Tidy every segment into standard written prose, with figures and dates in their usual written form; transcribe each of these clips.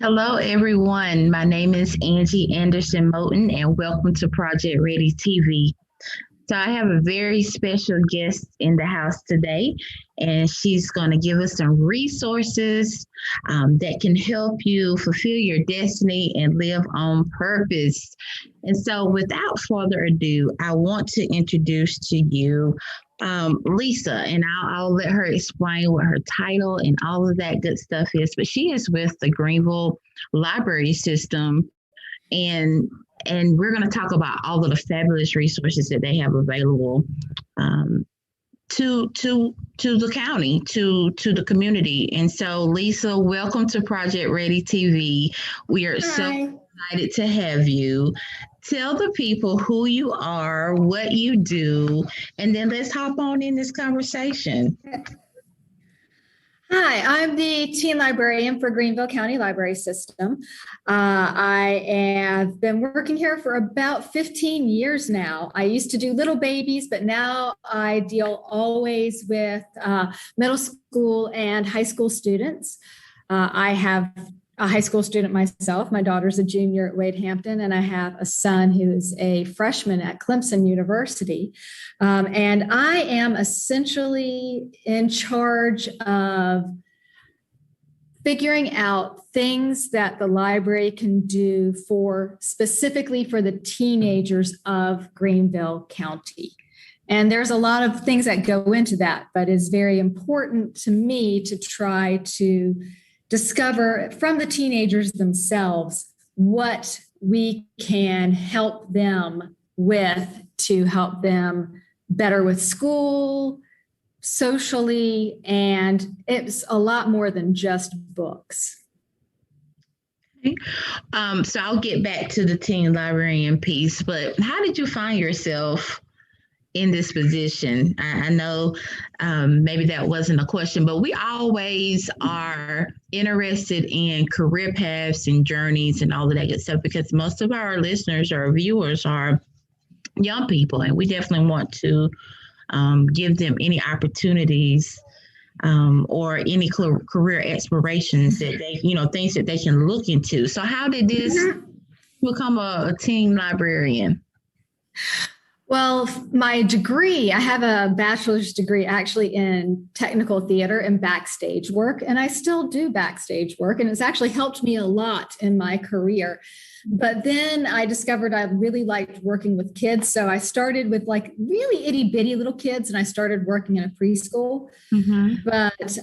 Hello, everyone. My name is Angie Moton, and welcome to Project Ready TV. So, I have a very special guest in the house today, and she's going to give us some resources that can help you fulfill your destiny and live on purpose. And so, without further ado, I want to introduce to you Lisa, and I'll let her explain what her title and all of that good stuff is. But she is with the Greenville Library System, and we're going to talk about all of the fabulous resources that they have available to the county, to the community. And so, Lisa, welcome to Project Ready TV. We are so Hi. excited to have you. Tell the people who you are, what you do, and then let's hop on in this conversation. Hi, I'm the teen librarian for Greenville County Library System. I have been working here for about 15 years now. I used to do little babies, but now I deal always with middle school and high school students. I have a high school student myself. My daughter's a junior at Wade Hampton, and I have a son who is a freshman at Clemson University. And I am essentially in charge of figuring out things that the library can do specifically for the teenagers of Greenville County. And there's a lot of things that go into that, but it's very important to me to try to discover from the teenagers themselves what we can help them with to help them better with school, socially, and it's a lot more than just books. So I'll get back to the teen librarian piece, but how did you find yourself in this position? I know maybe that wasn't a question, but we always are interested in career paths and journeys and all of that good stuff because most of our listeners or viewers are young people, and we definitely want to give them any opportunities or any career aspirations that they, things that they can look into. So how did this become a teen librarian? Well, my degree, I have a bachelor's degree actually in technical theater and backstage work, and I still do backstage work, and it's actually helped me a lot in my career. But then I discovered I really liked working with kids. So I started with like really itty bitty little kids, and I started working in a preschool. Mm-hmm. But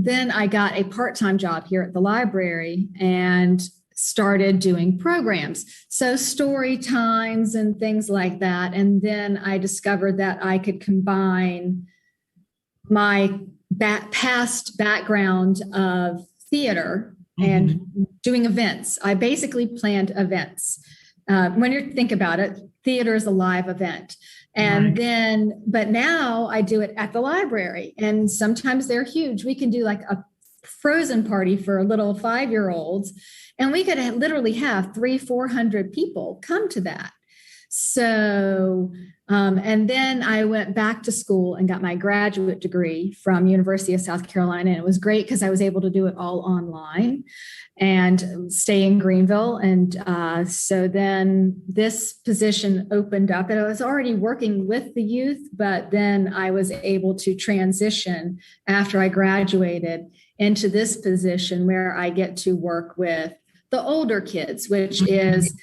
then I got a part-time job here at the library and started doing programs, so story times and things like that. And then I discovered that I could combine my past background of theater and doing events. I basically planned events. When you think about it, theater is a live event. And then, but now I do it at the library, and sometimes they're huge. We can do like a frozen party for little 5-year-olds, and we could literally have 300-400 people come to that. So, and then I went back to school and got my graduate degree from University of South Carolina. And it was great because I was able to do it all online and stay in Greenville. And so then this position opened up, and I was already working with the youth, but then I was able to transition after I graduated into this position where I get to work with the older kids, which is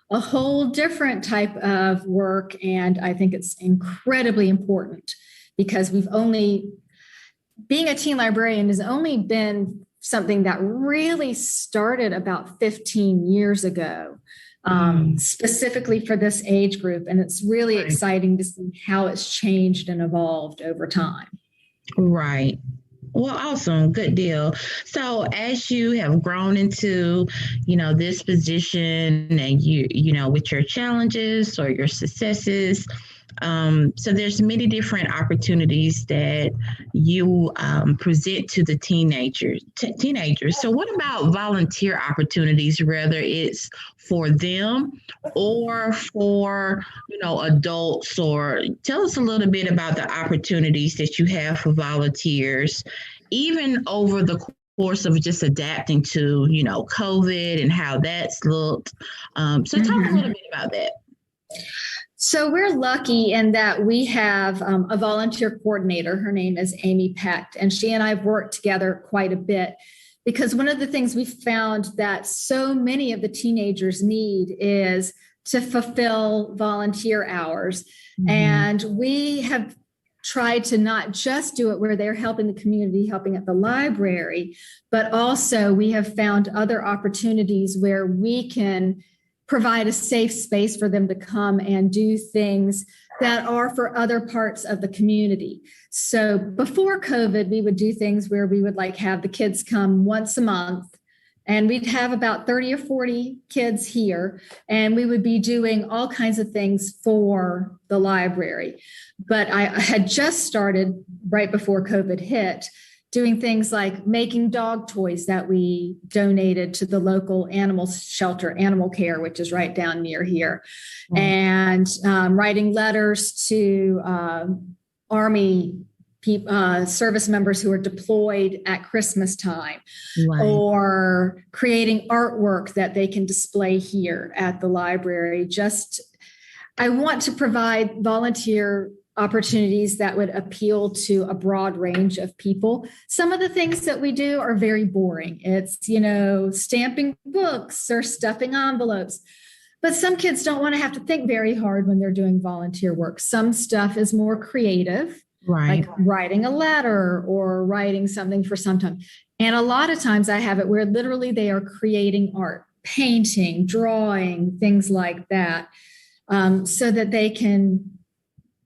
a whole different type of work. And I think it's incredibly important because being a teen librarian has only been something that really started about 15 years ago, specifically for this age group. And it's really exciting to see how it's changed and evolved over time. Right. Well, awesome. Good deal. So as you have grown into, this position and with your challenges or your successes, so there's many different opportunities that you present to the teenagers. So what about volunteer opportunities, whether it's for them or for, adults? Or tell us a little bit about the opportunities that you have for volunteers, even over the course of just adapting to, COVID and how that's looked. So talk a little bit about that. So we're lucky in that we have a volunteer coordinator. Her name is Amy Pecht, and she and I have worked together quite a bit because one of the things we found that so many of the teenagers need is to fulfill volunteer hours. Mm-hmm. And we have tried to not just do it where they're helping the community, helping at the library, but also we have found other opportunities where we can provide a safe space for them to come and do things that are for other parts of the community. So before COVID, we would do things where we would have the kids come once a month, and we'd have about 30 or 40 kids here, and we would be doing all kinds of things for the library. But I had just started right before COVID hit, doing things like making dog toys that we donated to the local animal shelter, Animal Care, which is right down near here, and writing letters to Army service members who are deployed at Christmas time, or creating artwork that they can display here at the library. I want to provide volunteer opportunities that would appeal to a broad range of people. Some of the things that we do are very boring. It's, stamping books or stuffing envelopes. But some kids don't want to have to think very hard when they're doing volunteer work. Some stuff is more creative, like writing a letter or writing something for some time. And a lot of times I have it where literally they are creating art, painting, drawing, things like that, so that they can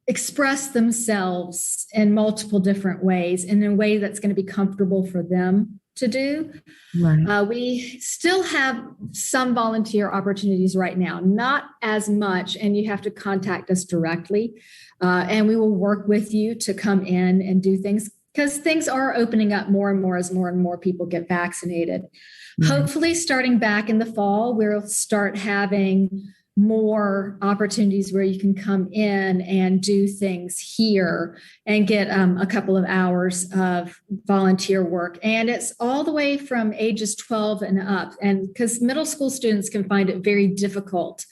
express themselves in multiple different ways in a way that's going to be comfortable for them to do. We still have some volunteer opportunities right now, not as much, and you have to contact us directly, and we will work with you to come in and do things because things are opening up more and more as more and more people get vaccinated. Hopefully, starting back in the fall, we'll start having more opportunities where you can come in and do things here and get a couple of hours of volunteer work. And it's all the way from ages 12 and up. And because middle school students can find it very difficult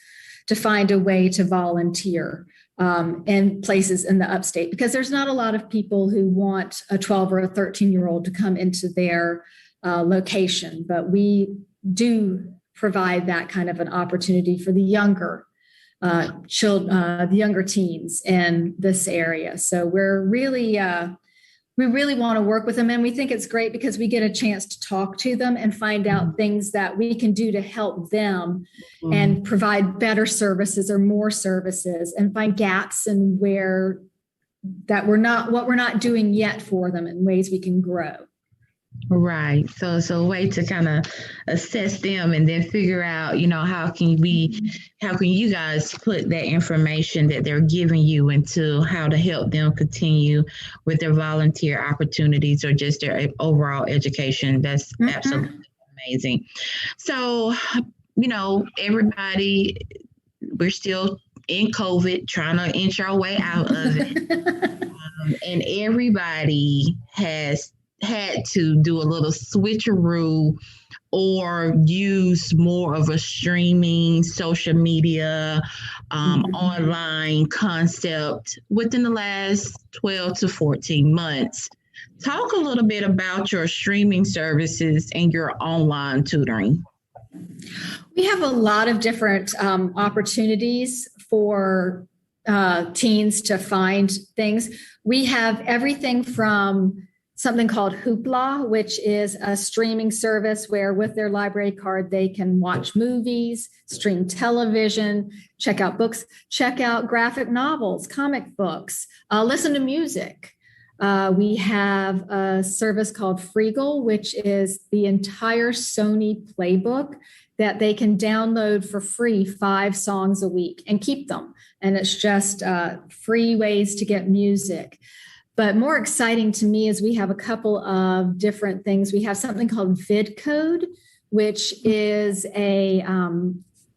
to find a way to volunteer in places in the Upstate, because there's not a lot of people who want a 12 or a 13-year-old to come into their location. But we do provide that kind of an opportunity for the younger children, the younger teens in this area. So we really want to work with them, and we think it's great because we get a chance to talk to them and find out things that we can do to help them and provide better services or more services, and find gaps in where that we're not doing yet for them in ways we can grow. Right. So it's a way to kind of assess them and then figure out, how can you guys put that information that they're giving you into how to help them continue with their volunteer opportunities or just their overall education. That's absolutely amazing. So, everybody, we're still in COVID, trying to inch our way out of it. And everybody has had to do a little switcheroo or use more of a streaming social media online concept within the last 12 to 14 months. Talk a little bit about your streaming services and your online tutoring. We have a lot of different opportunities for teens to find things. We have everything from something called Hoopla, which is a streaming service where with their library card, they can watch movies, stream television, check out books, check out graphic novels, comic books, listen to music. We have a service called Freegal, which is the entire Sony playbook that they can download for free 5 songs a week and keep them. And it's just free ways to get music. But more exciting to me is we have a couple of different things. We have something called VidCode, which is a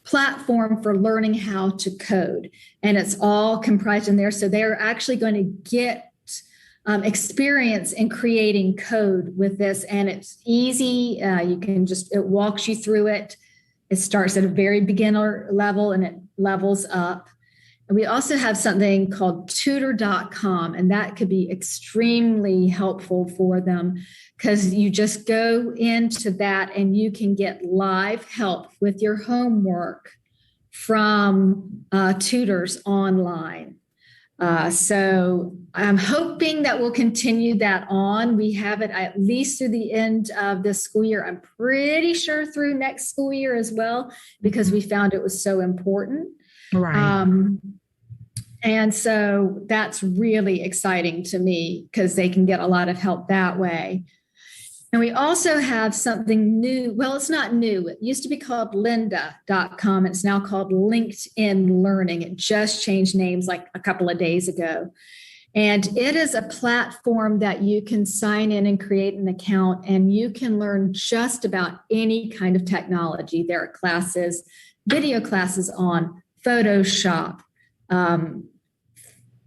platform for learning how to code. And it's all comprised in there. So they're actually going to get experience in creating code with this, and it's easy. It walks you through it. It starts at a very beginner level and it levels up. And we also have something called tutor.com, and that could be extremely helpful for them because you just go into that and you can get live help with your homework from tutors online. So I'm hoping that we'll continue that on. We have it at least through the end of this school year. I'm pretty sure through next school year as well, because we found it was so important. Right. And so that's really exciting to me because they can get a lot of help that way. And we also have something new. Well, it's not new. It used to be called lynda.com. It's now called LinkedIn Learning. It just changed names like a couple of days ago. And it is a platform that you can sign in and create an account, and you can learn just about any kind of technology. There are classes, video classes on Photoshop,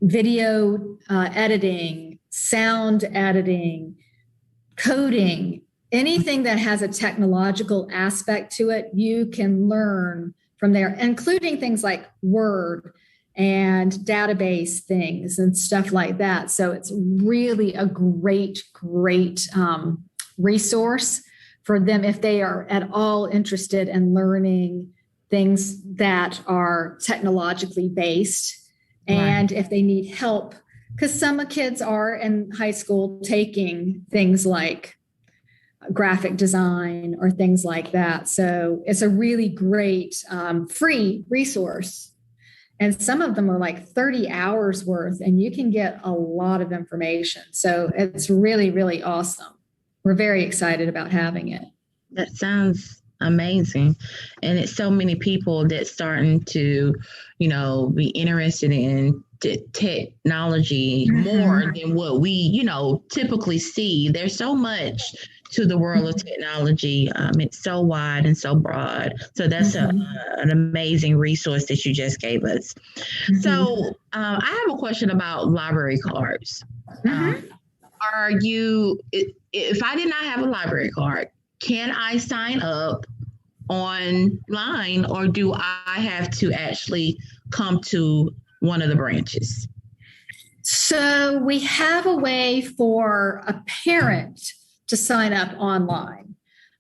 video editing, sound editing, coding, anything that has a technological aspect to it, you can learn from there, including things like Word and database things and stuff like that. So it's really a great resource for them if they are at all interested in learning things that are technologically based. And if they need help, because some kids are in high school taking things like graphic design or things like that. So it's a really great free resource. And some of them are like 30 hours worth, and you can get a lot of information. So it's really, really awesome. We're very excited about having it. That sounds amazing. And it's so many people that's starting to, be interested in technology more than what we, typically see. There's so much to the world of technology. It's so wide and so broad. So that's an amazing resource that you just gave us. So I have a question about library cards. Are you, if I did not have a library card, can I sign up online, or do I have to actually come to one of the branches? So we have a way for a parent to sign up online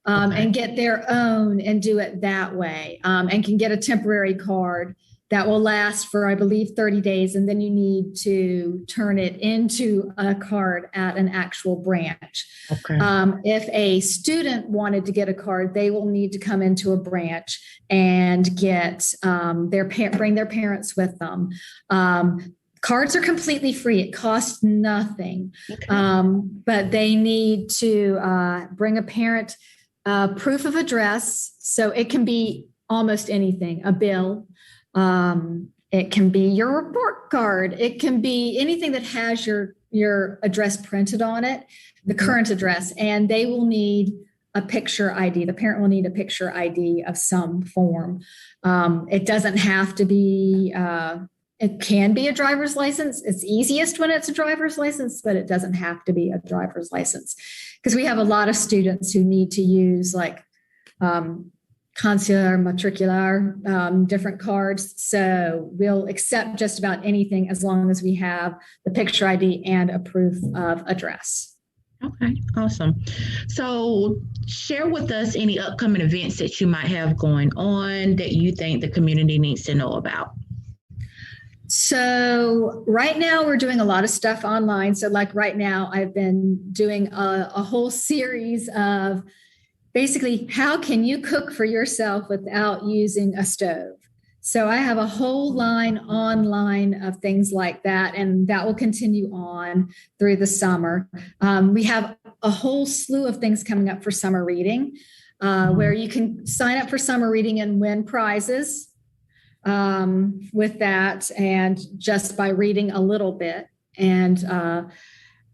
and get their own and do it that way, and can get a temporary card that will last for, I believe, 30 days. And then you need to turn it into a card at an actual branch. Okay. If a student wanted to get a card, they will need to come into a branch and get bring their parents with them. Cards are completely free. It costs nothing. Okay. But they need to bring a parent proof of address. So it can be almost anything, a bill. It can be your report card. It can be anything that has your address printed on it, the current address, and they will need a picture ID. The parent will need a picture ID of some form. It doesn't have to be, it can be a driver's license. It's easiest when it's a driver's license, but it doesn't have to be a driver's license, because we have a lot of students who need to use like consular, matricular, different cards. So we'll accept just about anything as long as we have the picture ID and a proof of address. Okay, awesome. So share with us any upcoming events that you might have going on that you think the community needs to know about. So right now we're doing a lot of stuff online. So like right now I've been doing a whole series of basically, how can you cook for yourself without using a stove? So I have a whole line online of things like that, and that will continue on through the summer. We have a whole slew of things coming up for summer reading, where you can sign up for summer reading and win prizes with that, and just by reading a little bit. And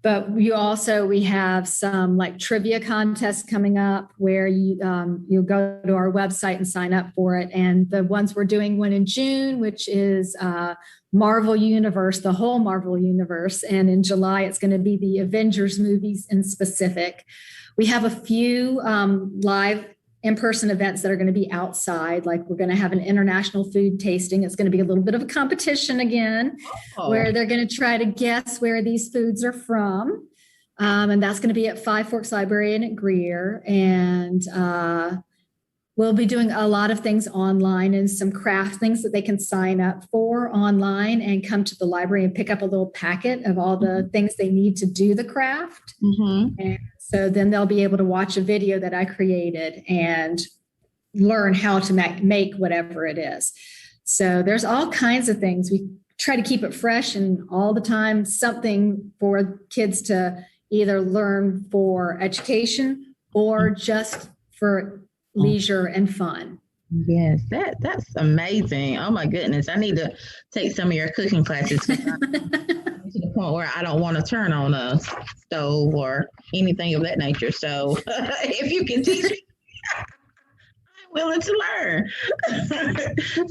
But we have some like trivia contests coming up where you'll go to our website and sign up for it. And the ones we're doing one in June, which is Marvel Universe, the whole Marvel Universe. And in July, it's going to be the Avengers movies in specific. We have a few live in-person events that are going to be outside. Like we're going to have an international food tasting. It's going to be a little bit of a competition again, where they're going to try to guess where these foods are from. And that's going to be at Five Forks Library and at Greer. And we'll be doing a lot of things online and some craft things that they can sign up for online and come to the library and pick up a little packet of all the things they need to do the craft. And so then they'll be able to watch a video that I created and learn how to make whatever it is. So there's all kinds of things. We try to keep it fresh and all the time something for kids to either learn for education or just for leisure and fun. Yes, that's amazing. Oh my goodness. I need to take some of your cooking classes to the point where I don't want to turn on a stove or anything of that nature. So if you can teach me, I'm willing to learn.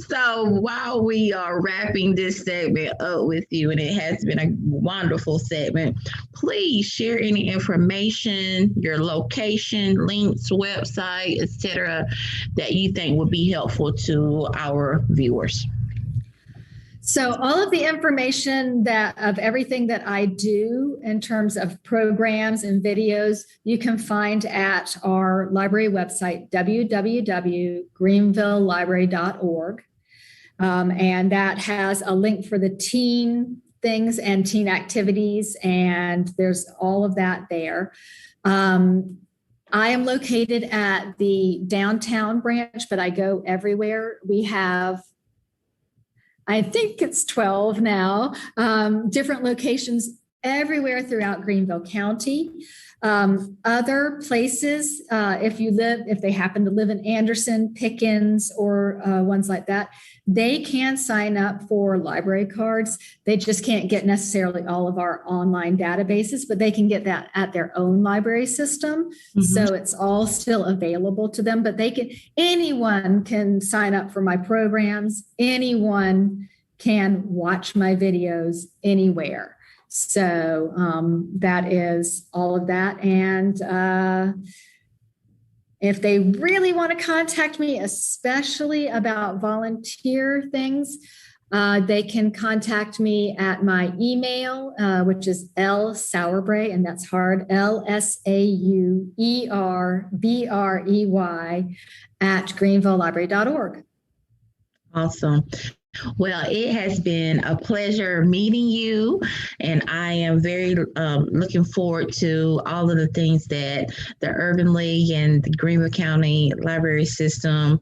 So while we are wrapping this segment up with you, and it has been a wonderful segment, please share any information, your location, links, website, etc., that you think would be helpful to our viewers. So all of the information of everything that I do in terms of programs and videos, you can find at our library website, www.greenvillelibrary.org. And that has a link for the teen things and teen activities, and there's all of that there. I am located at the downtown branch, but I go everywhere. We have, I think it's 12 now, different locations everywhere throughout Greenville County. Other places, if they happen to live in Anderson, Pickens, or ones like that, they can sign up for library cards. They just can't get necessarily all of our online databases, but they can get that at their own library system. So it's all still available to them, but anyone can sign up for my programs. Anyone can watch my videos anywhere. So that is all of that. And if they really want to contact me, especially about volunteer things, they can contact me at my email, which is lsauerbrey, and that's hard, LSAUERBREY @greenvillelibrary.org. Awesome. Well, it has been a pleasure meeting you, and I am very looking forward to all of the things that the Urban League and the Greenville County Library System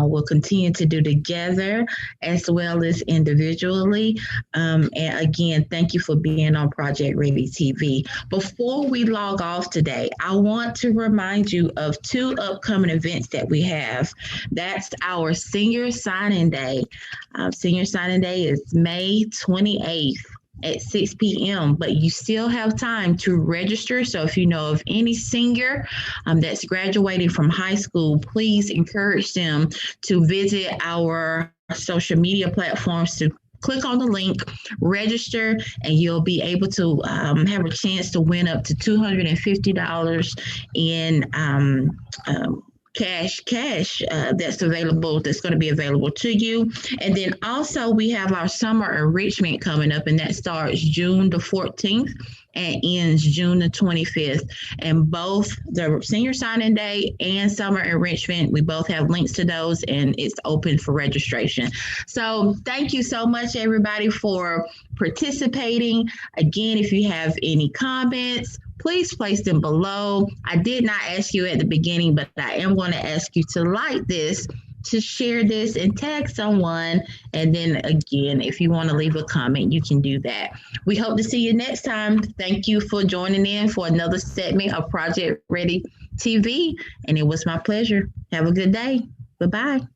will continue to do together as well as individually. And again, thank you for being on Project Ready TV. Before we log off today, I want to remind you of 2 upcoming events that we have. That's our Senior Signing Day. Senior Signing Day is May 28th. At 6 p.m., but you still have time to register. So if you know of any senior that's graduating from high school, please encourage them to visit our social media platforms to click on the link, register, and you'll be able to have a chance to win up to $250 in cash that's going to be available to you. And then also we have our summer enrichment coming up, and that starts June the 14th and ends June the 25th. And both the Senior Signing Day and summer enrichment, we both have links to those, and it's open for registration. So thank you so much, everybody, for participating. Again, if you have any comments, please place them below. I did not ask you at the beginning, but I am going to ask you to like this, to share this, and tag someone. And then again, if you want to leave a comment, you can do that. We hope to see you next time. Thank you for joining in for another segment of Project Ready TV. And it was my pleasure. Have a good day. Bye-bye.